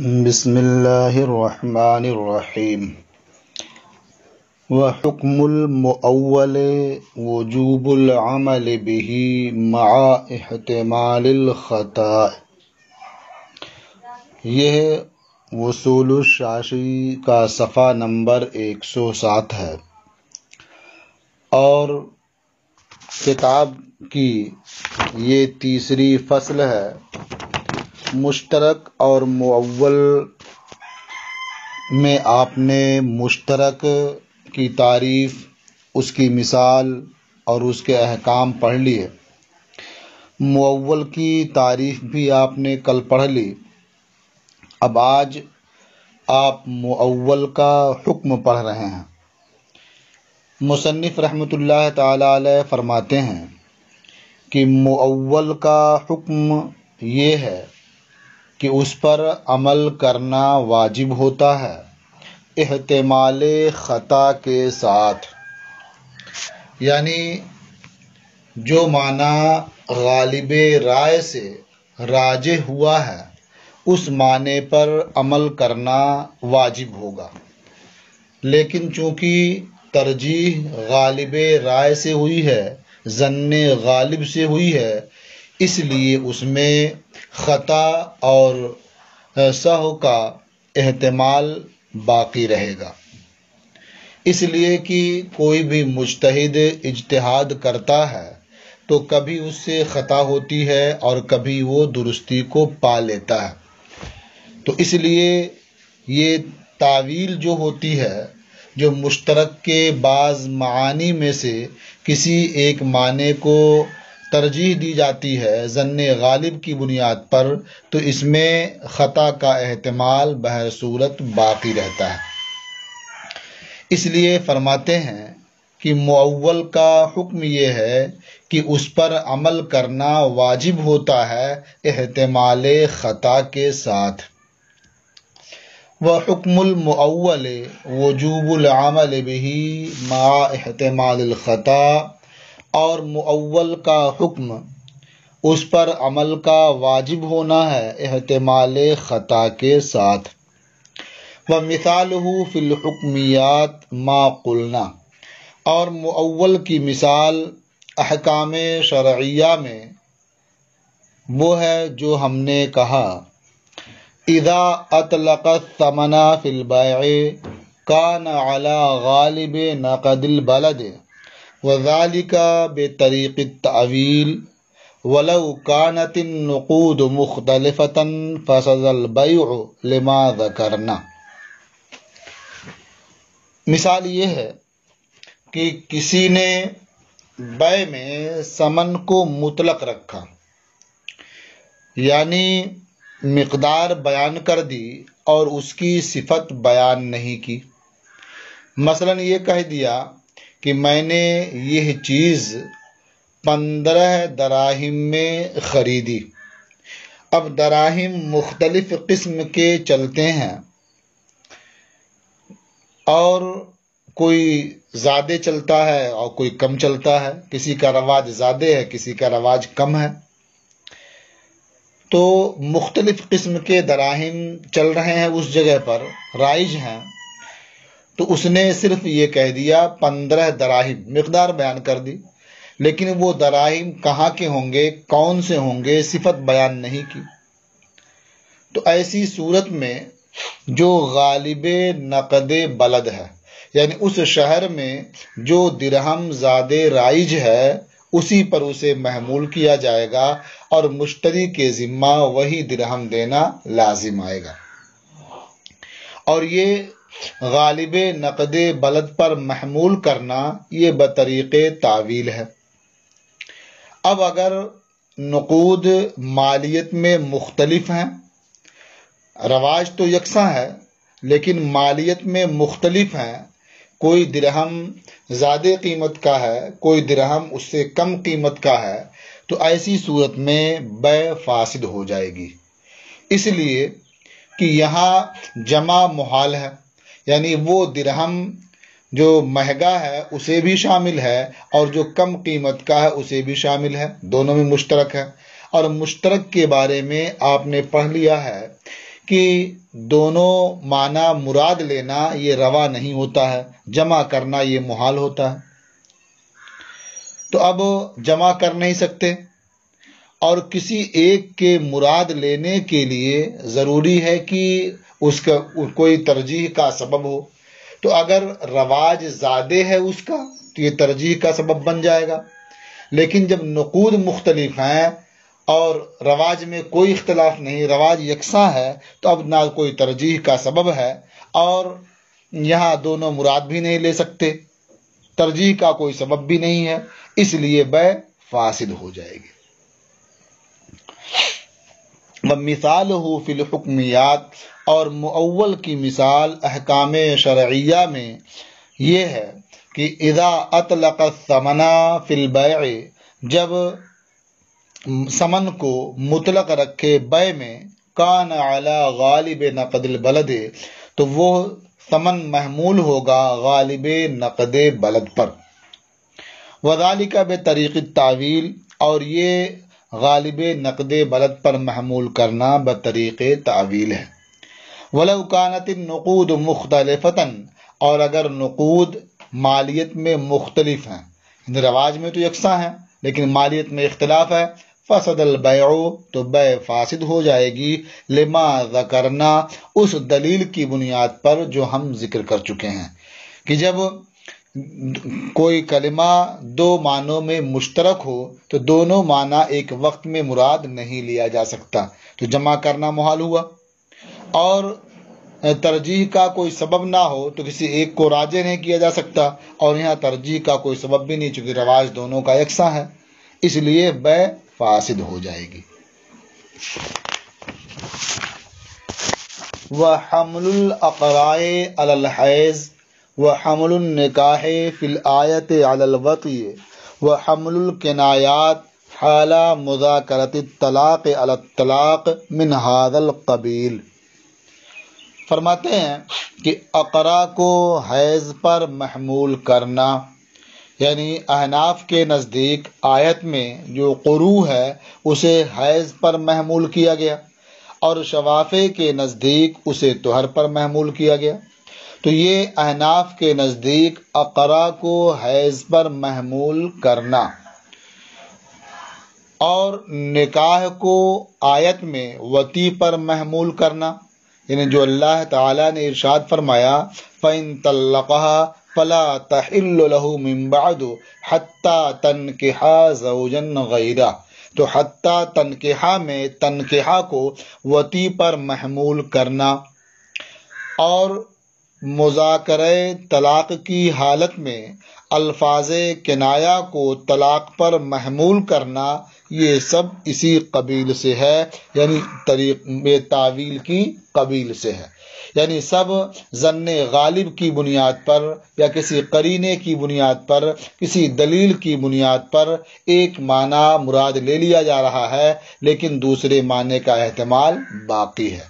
بسم اللہ الرحمن الرحیم وحکم المؤول وجوب العمل به مع احتمال الخطأ۔ یہ وصول الشاشی کا صفحہ نمبر 107 ہے اور کتاب کی یہ تیسری فصل ہے۔ مشترک اور مؤول میں آپ نے مشترک کی تعریف، اس کی مثال اور اس کے احکام پڑھ لیے۔ مؤول کی تعریف بھی آپ نے کل پڑھ لی۔ اب آج آپ مؤول کا حکم پڑھ رہے ہیں۔ مصنف رحمۃ اللہ تعالی علیہ فرماتے ہیں کہ مؤول کا حکم یہ ہے کہ اس پر عمل کرنا واجب ہوتا ہے احتمال خطا کے ساتھ، یعنی جو معنی غالب رائے سے راجح ہوا ہے اس معنی پر عمل کرنا واجب ہوگا، لیکن چونکہ ترجیح غالب رائے سے ہوئی ہے، ظن غالب سے ہوئی ہے، اس لیے اس میں خطا اور سہو کا احتمال باقی رہے گا۔ اس لیے کہ کوئی بھی مجتہد اجتہاد کرتا ہے تو کبھی اس سے خطا ہوتی ہے اور کبھی وہ درستی کو پا لیتا ہے۔ تو اس لیے یہ تعویل جو ہوتی ہے، جو مشترک کے بعض معانی میں سے کسی ایک معنی کو ترجیح دی جاتی ہے ظن غالب کی بنیاد پر، تو اس میں خطا کا احتمال بہر صورت باقی رہتا ہے۔ اس لیے فرماتے ہیں کہ مؤول کا حکم یہ ہے کہ اس پر عمل کرنا واجب ہوتا ہے احتمال خطا کے ساتھ۔ وحکم المؤول وجوب العمل به مع احتمال الخطا، اور مؤول کا حکم اس پر عمل کا واجب ہونا ہے احتمال خطا کے ساتھ۔ ومثالہ فی الحکمیات ما قلنا، اور مؤول کی مثال احکام شرعیہ میں وہ ہے جو ہم نے کہا۔ اذا اطلق الثمن فی البیع کان علی غالب نقد البلد وذلك بطریق التأویل ولو كانت النقود مختلفة فسد البیع لما ذکرنا۔ مثال یہ ہے کہ کسی نے بیع میں ثمن کو مطلق رکھا، یعنی مقدار بیان کر دی اور اس کی صفت بیان نہیں کی۔ مثلا یہ کہہ دیا کہ میں نے یہ چیز 15 دراہم میں خریدی۔ اب دراہم مختلف قسم کے چلتے ہیں اور کوئی زیادہ چلتا ہے اور کوئی کم چلتا ہے، کسی کا رواج زیادہ ہے کسی کا رواج کم ہے، تو مختلف قسم کے دراہم چل رہے ہیں اس جگہ پر، رائج ہیں، تو اس نے صرف یہ کہہ دیا 15 دراہم، مقدار بیان کر دی، لیکن وہ دراہم کہاں کے ہوں گے، کون سے ہوں گے، صفت بیان نہیں کی۔ تو ایسی صورت میں جو غالب نقد بلد ہے، یعنی اس شہر میں جو درہم زیادہ رائج ہے اسی پر اسے محمول کیا جائے گا اور مشتری کے ذمہ وہی درہم دینا لازم آئے گا، اور یہ غالب نقد بلد پر محمول کرنا یہ بطریق تعویل ہے۔ اب اگر نقود مالیت میں مختلف ہیں، رواج تو یکساں ہے لیکن مالیت میں مختلف ہیں، کوئی درہم زیادہ قیمت کا ہے کوئی درہم اس سے کم قیمت کا ہے، تو ایسی صورت میں بیع فاسد ہو جائے گی، اس لیے کہ یہاں جمع محال ہے، یعنی وہ درہم جو مہنگا ہے اسے بھی شامل ہے اور جو کم قیمت کا ہے اسے بھی شامل ہے، دونوں میں مشترک ہے۔ اور مشترک کے بارے میں آپ نے پڑھ لیا ہے کہ دونوں معنی مراد لینا یہ روا نہیں ہوتا ہے، جمع کرنا یہ محال ہوتا ہے۔ تو اب جمع کر نہیں سکتے، اور کسی ایک کے مراد لینے کے لیے ضروری ہے کہ اس کا کوئی ترجیح کا سبب ہو۔ تو اگر رواج زیادہ ہے اس کا تو یہ ترجیح کا سبب بن جائے گا، لیکن جب نقود مختلف ہیں اور رواج میں کوئی اختلاف نہیں، رواج یکساں ہے، تو اب نہ کوئی ترجیح کا سبب ہے اور یہاں دونوں مراد بھی نہیں لے سکتے، ترجیح کا کوئی سبب بھی نہیں ہے، اس لیے بیع فاسد ہو جائے گی۔ وَمِثَالُهُ فِي الْحُكْمِيَّاتِ، اور مؤول کی مثال احکام شرعیہ میں یہ ہے کہ اذا اطلق الثمن فی البیع، جب ثمن کو مطلق رکھے بیع میں، کان علی غالب نقد البلد، تو وہ ثمن محمول ہوگا غالب نقد بلد پر، وذالک بطریق التاویل، اور یہ غالب نقد بلد پر محمول کرنا بطریق تعویل ہے۔ وَلَوْ كَانَتِ النُّقُودُ مُخْتَلِفَةً، اور اگر نقود مالیت میں مختلف ہیں، رواج میں تو یکساں ہیں لیکن مالیت میں اختلاف ہے، فَسَدَ الْبَيْعُ، تو بیع فاسد ہو جائے گی، لما ذکرنا، اس دلیل کی بنیاد پر جو ہم ذکر کر چکے ہیں کہ جب کوئی کلمہ دو معنوں میں مشترک ہو تو دونوں معنی ایک وقت میں مراد نہیں لیا جا سکتا، تو جمع کرنا محال ہوا، اور ترجیح کا کوئی سبب نہ ہو تو کسی ایک کو راجح نہیں کیا جا سکتا، اور یہاں ترجیح کا کوئی سبب بھی نہیں چونکہ رواج دونوں کا یکساں ہے، اس لیے بیع فاسد ہو جائے گی۔ وَحَمْلُ الْأَقْرَاءِ عَلَى الْحَيْضِ، وَحَمْلُ النِّكَاحِ فِي الْآيَةِ عَلَى الْوَطْءِ، وَحَمْلُ الْكِنَايَاتِ حَالَ مُذَاكَرَةِ الطَّلَاقِ عَلَى الطَّلَاقِ مِنْ هَذَا الْقَبِيلِ۔ فرماتے ہیں کہ اقرا کو حیض پر محمول کرنا، یعنی احناف کے نزدیک آیت میں جو قروء ہے اسے حیض پر محمول کیا گیا، اور شوافع کے نزدیک اسے طہر پر محمول کیا گیا، تو یہ احناف کے نزدیک اقرا کو حیض پر محمول کرنا، اور نکاح کو آیت میں وطی پر محمول کرنا، یعنی جو اللہ تعالیٰ نے ارشاد فرمایا فَإِن طَلَّقَهَا فَلَا تَحِلُّ لَهُ مِن بَعْدُ حَتَّى تَنْكِحَ زَوْجًا غَيْرَهُ، تو حتیٰ تنکحہ میں تنکحہ کو وطی پر محمول کرنا، اور مذاکرہ طلاق کی حالت میں الفاظ کنایہ کو طلاق پر محمول کرنا، یہ سب اسی قبیل سے ہے، یعنی طریق تعویل کی قبیل سے ہے، یعنی سب ظن غالب کی بنیاد پر یا کسی قرینے کی بنیاد پر، کسی دلیل کی بنیاد پر ایک معنی مراد لے لیا جا رہا ہے لیکن دوسرے معنی کا احتمال باقی ہے۔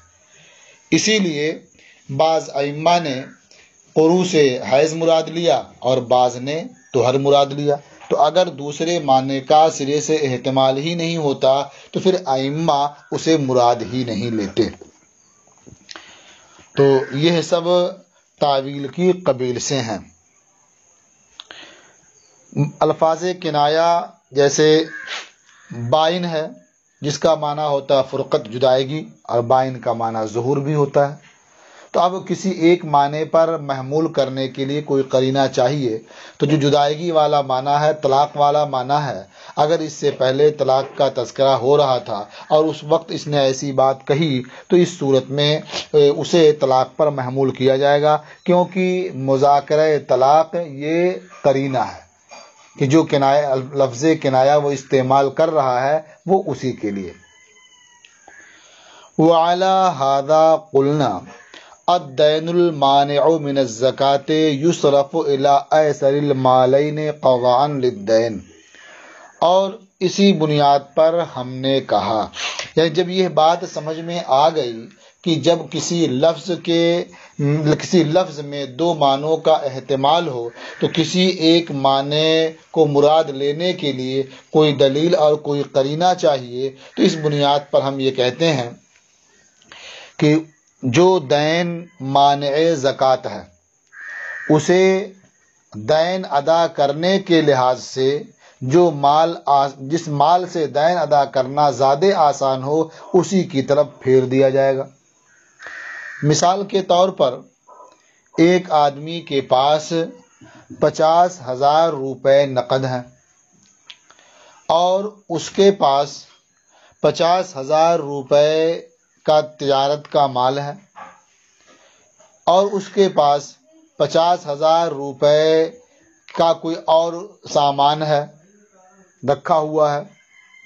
اسی لیے بعض ائمہ نے قروء سے حیض مراد لیا اور بعض نے طہر مراد لیا، تو اگر دوسرے معنی کا سرے سے احتمال ہی نہیں ہوتا تو پھر ائمہ اسے مراد ہی نہیں لیتے، تو یہ سب تعویل کی قبیل سے ہیں۔ الفاظ کنایہ جیسے بائن ہے، جس کا معنی ہوتا ہے فرقت، جدائیگی، اور بائن کا معنی ظہور بھی ہوتا ہے، تو اب کسی ایک معنی پر محمول کرنے کے لیے کوئی قرینہ چاہیے، تو جو جدائیگی والا معنی ہے، طلاق والا معنی ہے، اگر اس سے پہلے طلاق کا تذکرہ ہو رہا تھا اور اس وقت اس نے ایسی بات کہی تو اس صورت میں اسے طلاق پر محمول کیا جائے گا، کیونکہ مذاکرہ طلاق یہ قرینہ ہے کہ جو کنایہ لفظ کنایہ وہ استعمال کر رہا ہے وہ اسی کے لیے۔ وَعَلَى هَذَا قُلْنَا الدَّيْنُ الْمَانِعُ مِنَ الزَّكَاةِ يُصْرَفُ إِلَىٰ أَيْسَرِ الْمَالَيْنِ قَضَاءً لِلدَّيْنِ، اور اسی بنیاد پر ہم نے کہا، یعنی جب یہ بات سمجھ میں آ گئی کہ جب کسی لفظ میں دو معنوں کا احتمال ہو تو کسی ایک معنی کو مراد لینے کے لیے کوئی دلیل اور کوئی قرینہ چاہیے، تو اس بنیاد پر ہم یہ کہتے ہیں کہ جو دین مانع زکوٰۃ ہے اسے دین ادا کرنے کے لحاظ سے جس مال سے دین ادا کرنا زیادہ آسان ہو اسی کی طرف پھیر دیا جائے گا۔ مثال کے طور پر ایک آدمی کے پاس 50,000 روپے نقد ہیں اور اس کے پاس 50,000 روپے کا تجارت کا مال ہے اور اس کے پاس 50,000 روپے کا کوئی اور سامان ہے رکھا ہوا ہے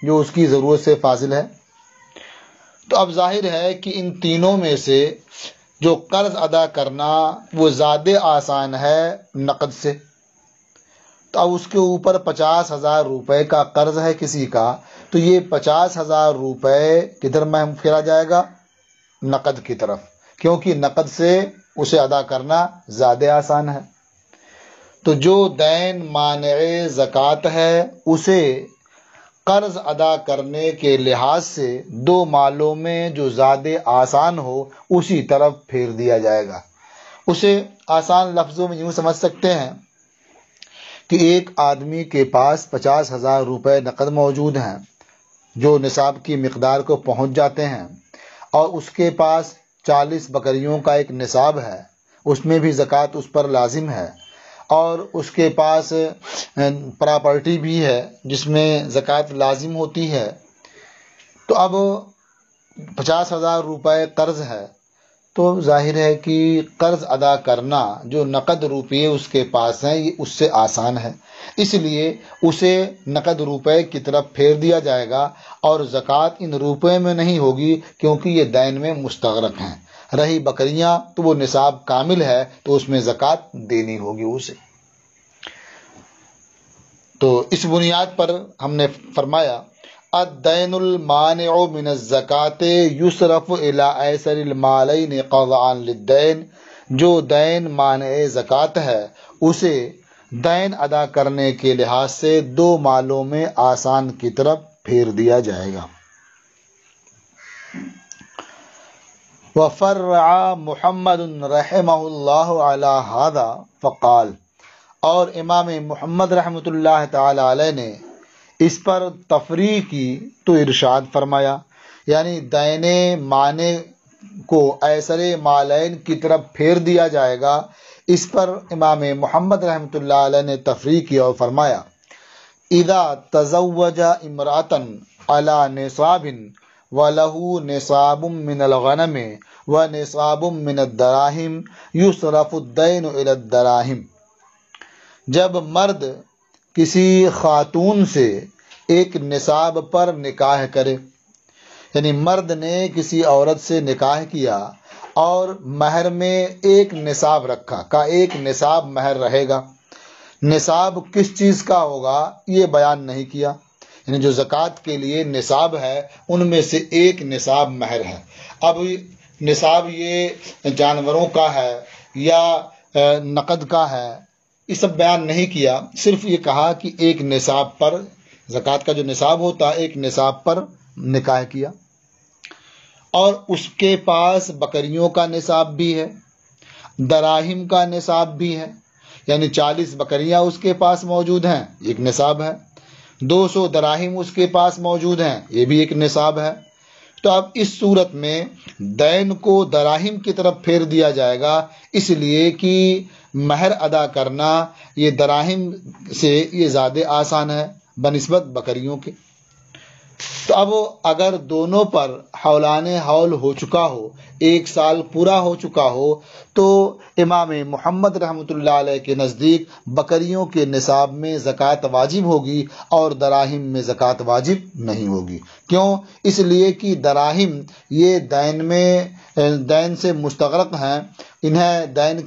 جو اس کی ضرورت سے فاضل ہے، تو اب ظاہر ہے کہ ان تینوں میں سے جو قرض ادا کرنا وہ زیادہ آسان ہے نقد سے۔ تو اب اس کے اوپر 50,000 روپے کا قرض ہے کسی کا، تو یہ 50,000 روپے کدھر میں پھیرا جائے گا؟ نقد کی طرف، کیونکہ نقد سے اسے ادا کرنا زیادہ آسان ہے۔ تو جو دین مانع زکوٰۃ ہے اسے قرض ادا کرنے کے لحاظ سے دو مالوں میں جو زیادہ آسان ہو اسی طرف پھیر دیا جائے گا۔ اسے آسان لفظوں میں یوں سمجھ سکتے ہیں کہ ایک آدمی کے پاس 50,000 روپے نقد موجود ہیں جو نصاب کی مقدار کو پہنچ جاتے ہیں، اور اس کے پاس 40 بکریوں کا ایک نصاب ہے، اس میں بھی زکوٰۃ اس پر لازم ہے، اور اس کے پاس پراپرٹی بھی ہے جس میں زکوٰۃ لازم ہوتی ہے۔ تو اب 50,000 روپے قرض ہے، تو ظاہر ہے کہ قرض ادا کرنا جو نقد روپے اس کے پاس ہیں یہ اس سے آسان ہے، اس لیے اسے نقد روپے کی طرف پھیر دیا جائے گا اور زکوٰۃ ان روپے میں نہیں ہوگی کیونکہ یہ دین میں مستغرق ہیں۔ رہی بکریاں تو وہ نصاب کامل ہے تو اس میں زکوٰۃ دینی ہوگی اسے۔ تو اس بنیاد پر ہم نے فرمایا الدین المانع من الزکوٰۃ یصرف الی ایسر المالین قضاء للدین، جو دین مانع زکوٰۃ ہے اسے دین ادا کرنے کے لحاظ سے دو مالوں میں آسان کی طرف پھیر دیا جائے گا۔ وفرع محمد رحمہ اللہ علی ھذا فقال، اور امام محمد رحمۃ اللہ تعالی علیہ نے اس پر تفریع کی تو ارشاد فرمایا، یعنی دین مانع کو ایسر مالین کی طرف پھیر دیا جائے گا، اس پر امام محمد رحمۃ اللہ علیہ نے تفریع کی اور فرمایا اذا تزوج امرأة علی نصاب وَلَهُ نِصَابٌ مِّنَ الْغَنَمِ وَنِصَابٌ مِّنَ الدَّرَاهِمِ يُصْرَفُ الدَّيْنُ إِلَى الدَّرَاهِمِ، جب مرد کسی خاتون سے ایک نصاب پر نکاح کرے، یعنی مرد نے کسی عورت سے نکاح کیا اور مہر میں ایک نصاب رکھا، کا ایک نصاب مہر رہے گا، نصاب کس چیز کا ہوگا یہ بیان نہیں کیا، یعنی جو زکوٰۃ کے لیے نصاب ہے ان میں سے ایک نصاب مہر ہے۔ اب نصاب یہ جانوروں کا ہے یا نقد کا ہے یہ سب بیان نہیں کیا، صرف یہ کہا کہ ایک نصاب پر، زکوٰۃ کا جو نصاب ہوتا ہے ایک نصاب پر نکاح کیا، اور اس کے پاس بکریوں کا نصاب بھی ہے، دراہم کا نصاب بھی ہے، یعنی 40 بکریاں اس کے پاس موجود ہیں، ایک نصاب ہے، 200 دراہم اس کے پاس موجود ہیں، یہ بھی ایک نصاب ہے۔ تو اب اس صورت میں دین کو دراہم کی طرف پھیر دیا جائے گا، اس لیے کہ مہر ادا کرنا یہ دراہم سے یہ زیادہ آسان ہے بنسبت بکریوں کے۔ تو اب اگر دونوں پر حولان حول ہو چکا ہو، 1 سال پورا ہو چکا ہو، تو امام محمد رحمۃ اللہ علیہ کے نزدیک بکریوں کے نصاب میں زکوٰۃ واجب ہوگی اور دراہم میں زکوٰۃ واجب نہیں ہوگی۔ کیوں؟ اس لیے کہ دراہم یہ دین سے مستغرق ہیں، انہیں دین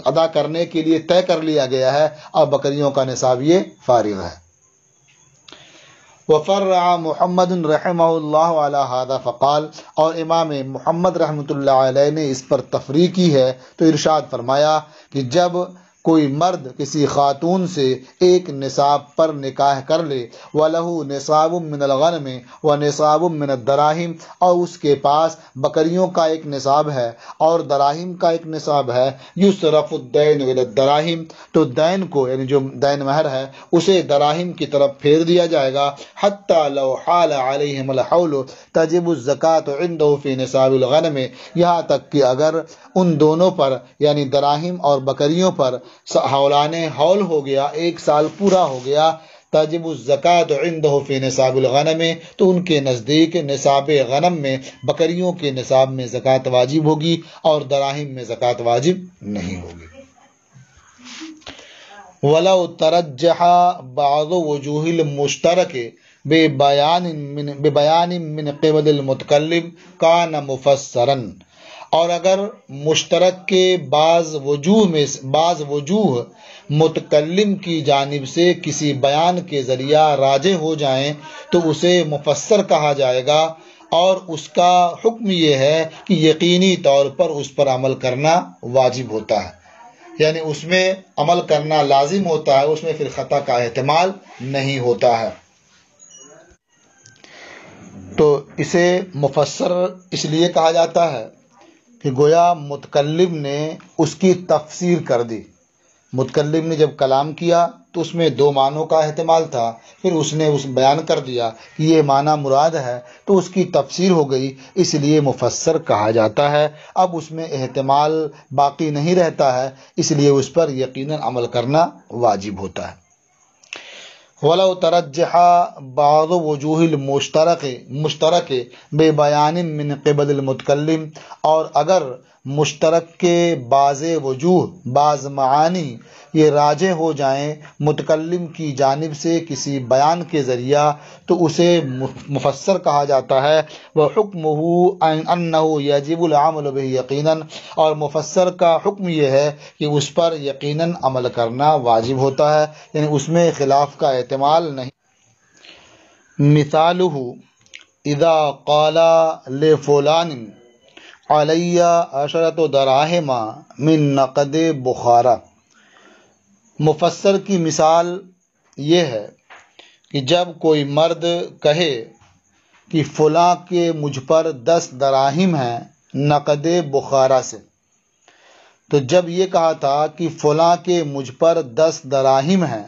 ادا کرنے کے لیے طے کر لیا گیا ہے، اور بکریوں کا نصاب یہ فارغ ہے۔ وفرع محمد رحمہ اللہ علی ھذا فقال، اور امام محمد رحمۃ اللہ علیہ نے اس پر تفریع کی ہے تو ارشاد فرمایا کہ جب کوئی مرد کسی خاتون سے ایک نصاب پر نکاح کر لے وَلَهُ نِصَابٌ مِّنَ الْغَنَمِ وَنِصَابٌ مِّنَ الدَّرَاهِمِ، اور اس کے پاس بکریوں کا ایک نصاب ہے اور دراہم کا ایک نصاب ہے، یُصْرَفُ الدَّيْنُ إِلَى الدَّرَاهِمِ، تو دین کو یعنی جو دین مہر ہے اسے دراہم کی طرف پھیر دیا جائے گا، حَتَّى لَوْ حَالَ عَلَيْهِمُ الْحَوْلُ تَجِبُ الزَّكَاةُ عِنْدَهُ فِي نِصَابِ الْغَنَمِ، یہاں تک کہ اگر ان دونوں پر یعنی دراہم اور بکریوں پر حولان حول ہو گیا، ایک سال پورا ہو گیا، تجب الزکوٰۃ عنده فی نصاب الغنم، تو ان کے نزدیک نصاب غنم میں بکریوں کے نصاب میں زکوٰۃ واجب ہوگی اور دراہم میں زکوٰۃ واجب نہیں ہوگی۔ وَلَوْ تَرَجَّحَ بَعْضُ وُجُوهِ الْمُشْتَرَكِ بِبَيَانٍ مِّن قِبَلِ الْمُتَكَلِّمِ كَانَ مُفَسَّرًا، اور اگر مشترک کے بعض وجوہ متکلم کی جانب سے کسی بیان کے ذریعہ راجح ہو جائیں تو اسے مفسر کہا جائے گا، اور اس کا حکم یہ ہے کہ یقینی طور پر اس پر عمل کرنا واجب ہوتا ہے، یعنی اس میں عمل کرنا لازم ہوتا ہے، اس میں پھر خطا کا احتمال نہیں ہوتا ہے۔ تو اسے مفسر اس لیے کہا جاتا ہے کہ گویا متکلم نے اس کی تفسیر کر دی۔ متکلم نے جب کلام کیا تو اس میں دو معنوں کا احتمال تھا، پھر اس نے بیان کر دیا کہ یہ معنی مراد ہے تو اس کی تفسیر ہو گئی، اس لیے مفسر کہا جاتا ہے۔ اب اس میں احتمال باقی نہیں رہتا ہے، اس لیے اس پر یقیناً عمل کرنا واجب ہوتا ہے۔ وَلَوْ تَرَجَّحَ بَعْضُ وُجُوهِ الْمُشْتَرَكِ بِبَيَانٍ مِّن قِبَلِ الْمُتَكَلِّمِ، اور اگر مشترک کے بعض معانی یہ راجح ہو جائیں متکلم کی جانب سے کسی بیان کے ذریعہ تو اسے مفسر کہا جاتا ہے۔ وَحُكْمُهُ أَنَّهُ يَجِبُ الْعَمَلُ بِهِ يَقِينًا، اور مفسر کا حکم یہ ہے کہ اس پر یقیناً عمل کرنا واجب ہوتا ہے، یعنی اس میں خلاف کا احتمال نہیں۔ مثالہ اذا قال لفلان علی عشرۃ دراہم من نقد بخارا، مفسر کی مثال یہ ہے کہ جب کوئی مرد کہے کہ فلاں کے مجھ پر 10 دراہم ہیں نقد بخارا سے، تو جب یہ کہا تھا کہ فلاں کے مجھ پر 10 دراہم ہیں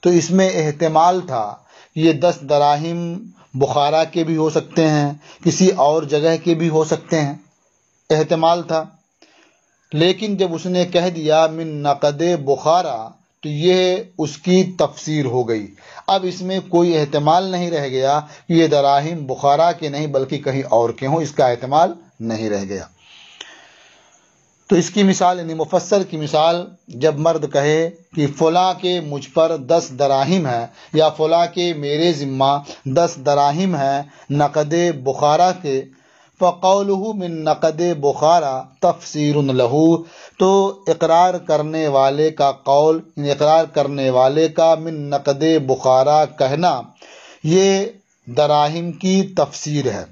تو اس میں احتمال تھا یہ 10 دراہم بخارا کے بھی ہو سکتے ہیں، کسی اور جگہ کے بھی ہو سکتے ہیں، احتمال تھا۔ لیکن جب اس نے کہہ دیا من نقد بخارا تو یہ اس کی تفسیر ہو گئی، اب اس میں کوئی احتمال نہیں رہ گیا کہ یہ دراہم بخارا کے نہیں بلکہ کہیں اور کے ہوں، اس کا احتمال نہیں رہ گیا۔ تو اس کی مثال یعنی مفسر کی مثال، جب مرد کہے کہ فلاں کے مجھ پر 10 دراہم ہیں یا فلاں کے میرے ذمہ 10 دراہم ہیں نقد بخارا کے، فَقَوْلُهُ مِن نَقَدِ بُخَارَ تَفْسِيرٌ لَهُ، تو اقرار کرنے والے کا قول، اقرار کرنے والے کا من نقد بخارا کہنا یہ دراہم کی تفسیر ہے۔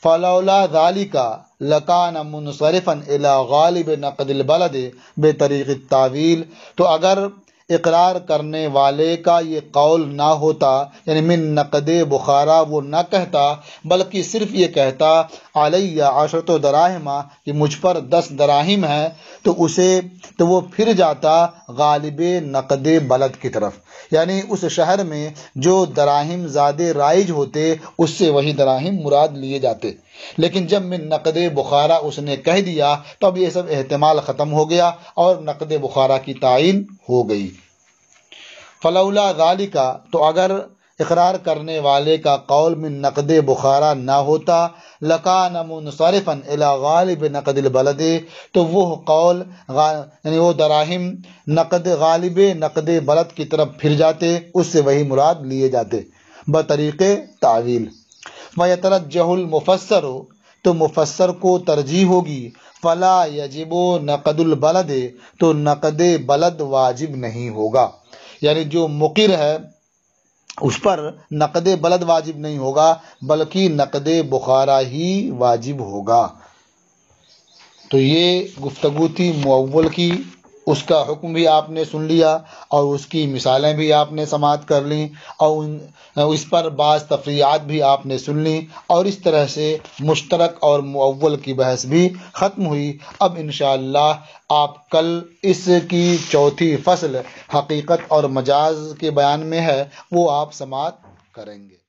فَلَوْلَا ذَلِكَ لَكَانَ مُنصَرِفًا إِلَى غَالِبِ نَقْدِ الْبَلَدِ بِطَرِيقِ التَّأْوِيلِ، تو اگر اقرار کرنے والے کا یہ قول نہ ہوتا یعنی من نقد بخارا وہ نہ کہتا بلکہ صرف یہ کہتا علی عشرۃ دراہم کہ مجھ پر 10 دراہم ہیں، تو وہ پھر جاتا غالب نقد بلد کی طرف، یعنی اس شہر میں جو دراہم زیادہ رائج ہوتے اس سے وہی دراہم مراد لیے جاتے۔ لیکن جب من نقد بخارا اس نے کہہ دیا تب یہ سب احتمال ختم ہو گیا اور نقد بخارا کی تعین ہو گئی۔ فلولا ذالک، تو اگر اقرار کرنے والے کا قول من نقد بخارا نہ ہوتا لکان منصرفا الی غالب نقد البلد، تو وہ قول یعنی وہ دراہم غالب نقد بلد کی طرف پھر جاتے، اس سے وہی مراد لیے جاتے بطریق تعویل۔ وَيَتَرَجَّحُ الْمُفَسَّرُ، تو مفسر کو ترجیح ہوگی، فلا یجب نقد البلد، تو نقد بلد واجب نہیں ہوگا، یعنی جو مقر ہے اس پر نقد بلد واجب نہیں ہوگا بلکہ نقد بخارا ہی واجب ہوگا۔ تو یہ گفتگو تھی مؤول کی اس کا حکم بھی آپ نے سن لیا اور اس کی مثالیں بھی آپ نے سماعت کر لیں اور اس پر بعض تفریعات بھی آپ نے سن لیں، اور اس طرح سے مشترک اور مؤول کی بحث بھی ختم ہوئی۔ اب انشاءاللہ آپ کل اس کی چوتھی فصل حقیقت اور مجاز کے بیان میں ہے، وہ آپ سماعت کریں گے۔